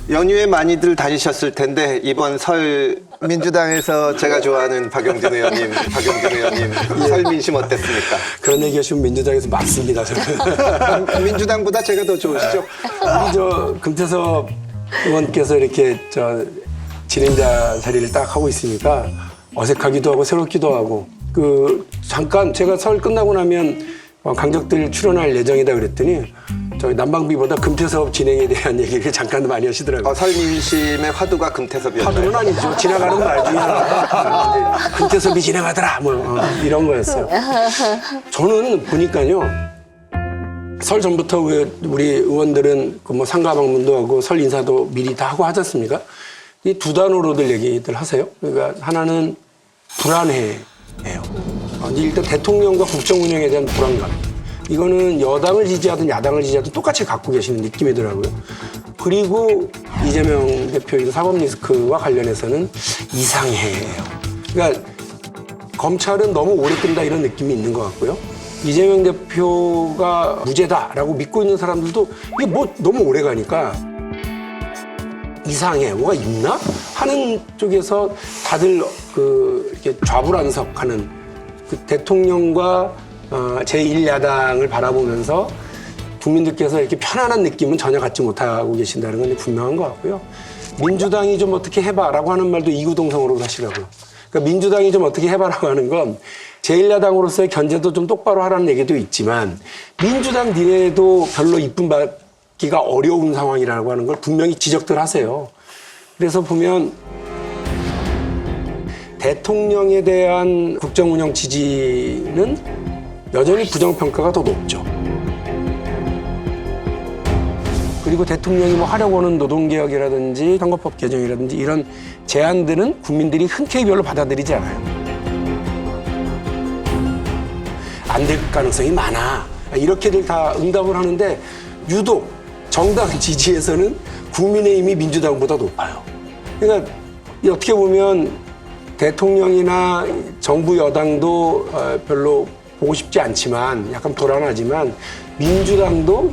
연휴에 많이들 다니셨을 텐데 이번 설 민주당에서 제가 좋아하는 박용진 의원님 설 민심 어땠습니까? 그런 얘기 하시면 민주당에서 맞습니다. 저는. 민주당보다 제가 더 좋으시죠? 우리 금태섭 의원께서 이렇게 진행자 자리를 딱 하고 있으니까 어색하기도 하고 새롭기도 하고 잠깐 제가 설 끝나고 나면 강적들 출연할 예정이다 그랬더니 저희 난방비보다 금태섭 진행에 대한 얘기를 잠깐 많이 하시더라고요. 설 민심의 화두가 금태섭이었나요? 화두는 아니죠. 지나가는 말 중에 하나. 금태섭이 진행하더라. 이런 거였어요. 저는 보니까요. 설 전부터 우리 의원들은 상가 방문도 하고 설 인사도 미리 다 하고 하지 않습니까? 이 두 단어로들 얘기들 하세요. 그러니까 하나는 불안해예요. 일단 대통령과 국정 운영에 대한 불안감. 이거는 여당을 지지하든 야당을 지지하든 똑같이 갖고 계시는 느낌이더라고요. 그리고 이재명 대표의 사법 리스크와 관련해서는 이상해예요. 그러니까 검찰은 너무 오래 끈다 이런 느낌이 있는 것 같고요. 이재명 대표가 무죄다라고 믿고 있는 사람들도 이게 너무 오래 가니까 이상해, 뭐가 있나? 하는 쪽에서 다들 이렇게 좌불안석하는 대통령과 제1야당을 바라보면서 국민들께서 이렇게 편안한 느낌은 전혀 갖지 못하고 계신다는 건 분명한 것 같고요. 민주당이 좀 어떻게 해봐라고 하는 말도 이구동성으로 하시라고요. 그러니까 민주당이 좀 어떻게 해봐라고 하는 건 제1야당으로서의 견제도 좀 똑바로 하라는 얘기도 있지만 민주당 니네도 별로 이쁨 받기가 어려운 상황이라고 하는 걸 분명히 지적들 하세요. 그래서 보면 대통령에 대한 국정운영 지지는 여전히 부정평가가 더 높죠. 그리고 대통령이 하려고 하는 노동개혁이라든지 선거법 개정이라든지 이런 제안들은 국민들이 흔쾌히 별로 받아들이지 않아요. 안 될 가능성이 많아. 이렇게들 다 응답을 하는데 유독 정당 지지에서는 국민의힘이 민주당보다 높아요. 그러니까 어떻게 보면 대통령이나 정부 여당도 별로 보고 싶지 않지만 약간 불안하지만 민주당도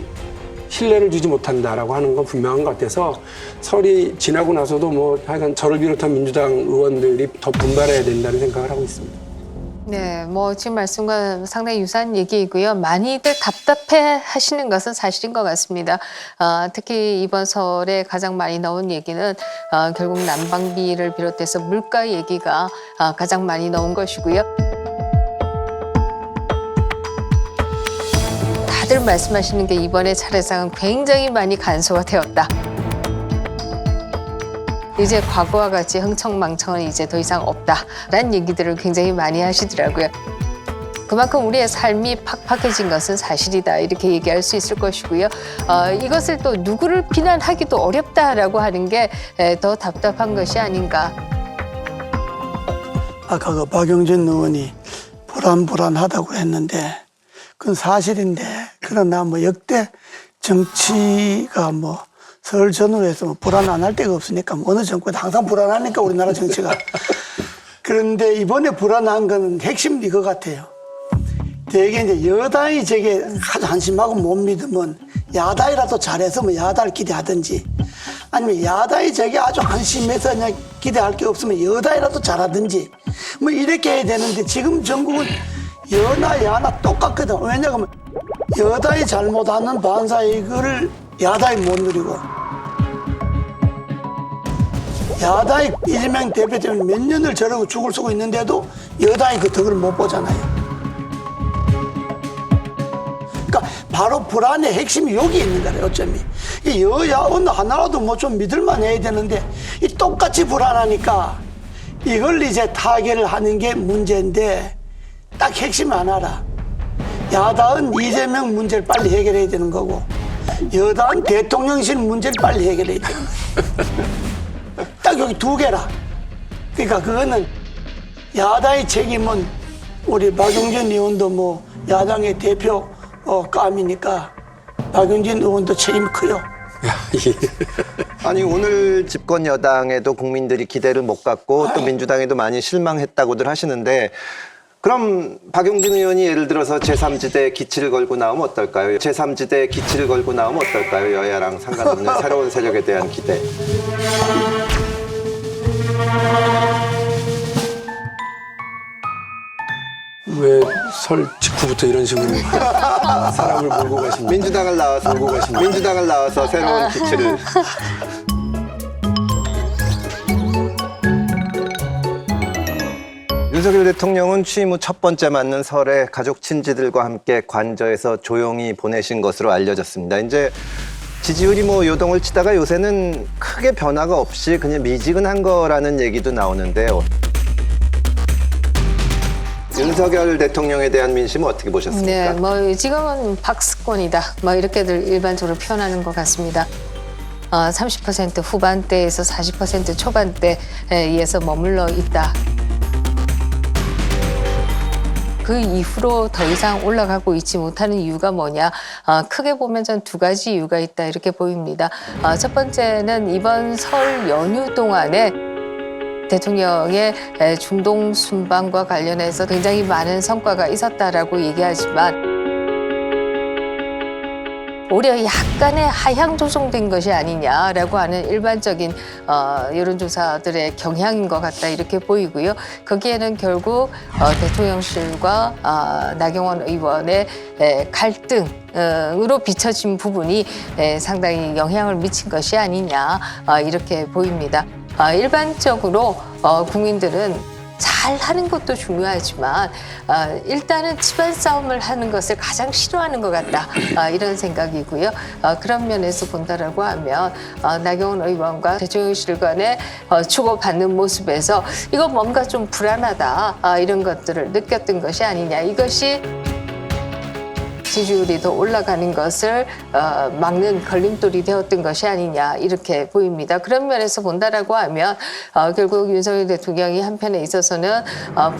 신뢰를 주지 못한다라고 하는 건 분명한 것 같아서 설이 지나고 나서도 하여간 저를 비롯한 민주당 의원들이 더 분발해야 된다는 생각을 하고 있습니다. 네, 지금 말씀과 상당히 유사한 얘기이고요. 많이들 답답해 하시는 것은 사실인 것 같습니다. 특히 이번 설에 가장 많이 나온 얘기는 결국 난방비를 비롯해서 물가 얘기가 가장 많이 나온 것이고요. 다들 말씀하시는 게 이번에 차례상은 굉장히 많이 간소화 되었다. 이제 과거와 같이 흥청망청은 이제 더 이상 없다라는 얘기들을 굉장히 많이 하시더라고요. 그만큼 우리의 삶이 팍팍해진 것은 사실이다 이렇게 얘기할 수 있을 것이고요. 이것을 또 누구를 비난하기도 어렵다라고 하는 게 더 답답한 것이 아닌가. 아까 박용진 의원이 불안하다고 했는데 그건 사실인데 그러나 역대 정치가 설 전후로 해서 불안 안 할 데가 없으니까 어느 정권도 항상 불안하니까 우리나라 정치가. 그런데 이번에 불안한 건 핵심이 이거 같아요. 되게 이제 여당이 저게 아주 한심하고 못 믿으면 야당이라도 잘해서 야당을 기대하든지 아니면 야당이 저게 아주 한심해서 그냥 기대할 게 없으면 여당이라도 잘하든지 이렇게 해야 되는데 지금 전국은 여나 야나 똑같거든. 왜냐하면 여당이 잘못하는 반사이익을 야당이 못 누리고 야당이 이재명 대표 때문에 몇 년을 저러고 죽을 쓰고 있는데도 여당이 그 덕을 못 보잖아요. 그러니까 바로 불안의 핵심이 여기 있는 거예요. 어쩌면 여야 어느 하나라도 좀 믿을만 해야 되는데 이 똑같이 불안하니까 이걸 이제 타결을 하는 게 문제인데 딱 핵심 하나라. 야당은 이재명 문제를 빨리 해결해야 되는 거고 여당은 대통령실 문제를 빨리 해결해야 되는 거예요. 딱 여기 두 개라. 그러니까 그거는 야당의 책임은 우리 박용진 의원도 야당의 대표 감이니까 박용진 의원도 책임이 커요. 아니 오늘 집권 여당에도 국민들이 기대를 못 갖고 또 민주당에도 많이 실망했다고들 하시는데 그럼 박용진 의원이 예를 들어서 제3지대에 기치를 걸고 나오면 어떨까요? 제3지대에 기치를 걸고 나오면 어떨까요? 여야랑 상관없는 새로운 세력에 대한 기대. 왜 설 직후부터 이런 식으로 사람을 몰고 가십니까? 민주당을 나와서 새로운 기치를. 윤석열 대통령은 취임 후 첫 번째 맞는 설에 가족 친지들과 함께 관저에서 조용히 보내신 것으로 알려졌습니다. 이제 지지율이 뭐 요동을 치다가 요새는 크게 변화가 없이 그냥 미지근한 거라는 얘기도 나오는데요. 윤석열 대통령에 대한 민심은 어떻게 보셨습니까? 네, 뭐 지금은 박스권이다. 뭐 이렇게들 일반적으로 표현하는 것 같습니다. 30% 후반대에서 40% 초반대에서 머물러 있다. 그 이후로 더 이상 올라가고 있지 못하는 이유가 뭐냐? 크게 보면 전 두 가지 이유가 있다 이렇게 보입니다. 첫 번째는 이번 설 연휴 동안에 대통령의 중동 순방과 관련해서 굉장히 많은 성과가 있었다라고 얘기하지만 오히려 약간의 하향 조정된 것이 아니냐라고 하는 일반적인 여론조사들의 경향인 것 같다 이렇게 보이고요. 거기에는 결국 대통령실과 나경원 의원의 갈등으로 비춰진 부분이 상당히 영향을 미친 것이 아니냐 이렇게 보입니다. 일반적으로 국민들은 잘하는 것도 중요하지만 일단은 집안 싸움을 하는 것을 가장 싫어하는 것 같다 이런 생각이고요. 그런 면에서 본다라고 하면 나경원 의원과 대통령실 간에 주고받는 모습에서 이거 뭔가 좀 불안하다 이런 것들을 느꼈던 것이 아니냐. 이것이 지지율이 더 올라가는 것을 막는 걸림돌이 되었던 것이 아니냐 이렇게 보입니다. 그런 면에서 본다라고 하면 결국 윤석열 대통령이 한편에 있어서는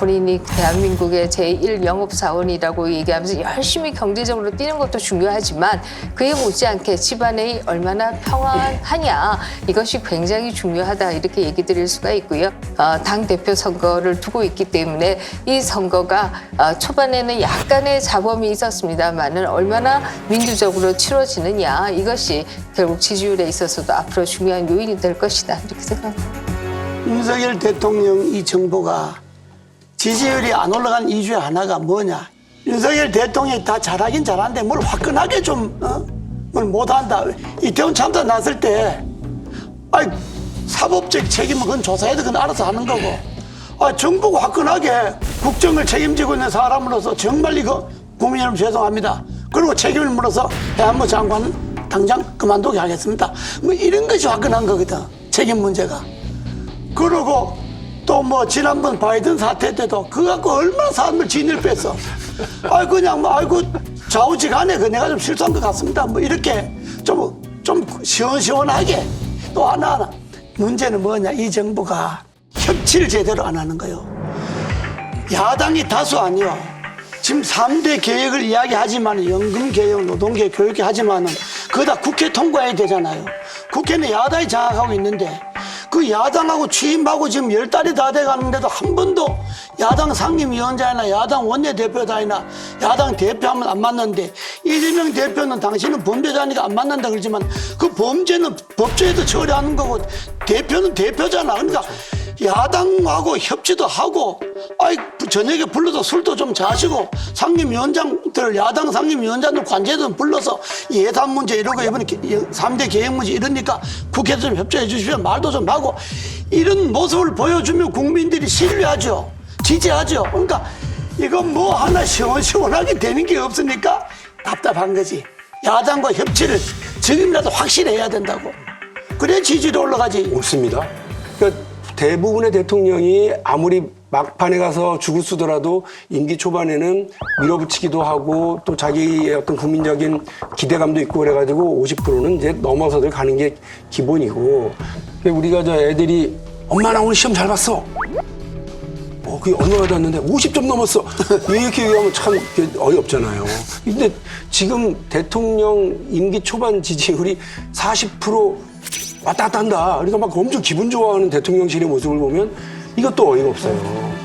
본인이 대한민국의 제1 영업사원이라고 얘기하면서 열심히 경제적으로 뛰는 것도 중요하지만 그에 못지않게 집안이 얼마나 평안하냐 이것이 굉장히 중요하다 이렇게 얘기 드릴 수가 있고요. 당대표 선거를 두고 있기 때문에 이 선거가 초반에는 약간의 잡음이 있었습니다만 얼마나 민주적으로 치러지느냐 이것이 결국 지지율에 있어서도 앞으로 중요한 요인이 될 것이다 이렇게 생각합니다. 윤석열 대통령 이 정부가 지지율이 안 올라간 이유 중에 하나가 뭐냐? 윤석열 대통령이 다 잘하긴 잘하는데 뭘 화끈하게 좀 뭘 못한다. 이태원 참사 났을 때 사법적 책임은 그건 조사해도 그건 알아서 하는 거고 정부가 화끈하게 국정을 책임지고 있는 사람으로서 정말 이거 국민 여러분 죄송합니다. 그리고 책임을 물어서 해안부 장관은 당장 그만두게 하겠습니다. 뭐 이런 것이 화끈한 거거든. 책임 문제가. 그리고 또 뭐 지난번 바이든 사태 때도 그거 갖고 얼마나 사람을 진을 뺐어. 그냥 아이고 좌우지간에 내가 좀 실수한 것 같습니다. 뭐 이렇게 좀 시원시원하게 또 하나 문제는 뭐냐? 이 정부가 협치를 제대로 안 하는 거예요. 야당이 다수 아니요. 지금 3대 개혁을 이야기하지만 연금개혁, 노동개혁, 교육개혁 하지만은 그거 다 국회 통과해야 되잖아요. 국회는 야당이 장악하고 있는데 그 야당하고 취임하고 지금 10달이 다 돼가는데도 한 번도 야당 상임위원장이나 야당 원내대표단이나 야당 대표하면 안 맞는데 이재명 대표는 당신은 범죄자니까 안 맞는다 그러지만 그 범죄는 법조에도 처리하는 거고 대표는 대표잖아. 그러니까 야당하고 협치도 하고 저녁에 불러서 술도 좀 자시고 상임위원장들 야당 상임위원장들 관제들 불러서 예산 문제 이러고 이번에 3대 개혁 문제 이러니까 국회에서 좀 협조해 주십시오 말도 좀 하고 이런 모습을 보여주면 국민들이 신뢰하죠. 지지하죠. 그러니까 이건 뭐 하나 시원시원하게 되는 게 없으니까 답답한 거지. 야당과 협치를 지금이라도 확실히 해야 된다고. 그래야 지지율이 올라가지. 옳습니다. 그러니까 대부분의 대통령이 아무리 막판에 가서 죽을 쓰더라도 임기 초반에는 밀어붙이기도 하고 또 자기의 어떤 국민적인 기대감도 있고 그래가지고 50%는 이제 넘어서들 가는 게 기본이고 우리가 저 애들이 엄마 나 오늘 시험 잘 봤어. 그게 얼마나 됐는데 50점 넘었어. 이렇게 얘기하면 참 어이없잖아요. 근데 지금 대통령 임기 초반 지지율이 40% 왔다 갔다 한다. 그러니까 막 엄청 기분 좋아하는 대통령실의 모습을 보면 이것도 어이가 없어요.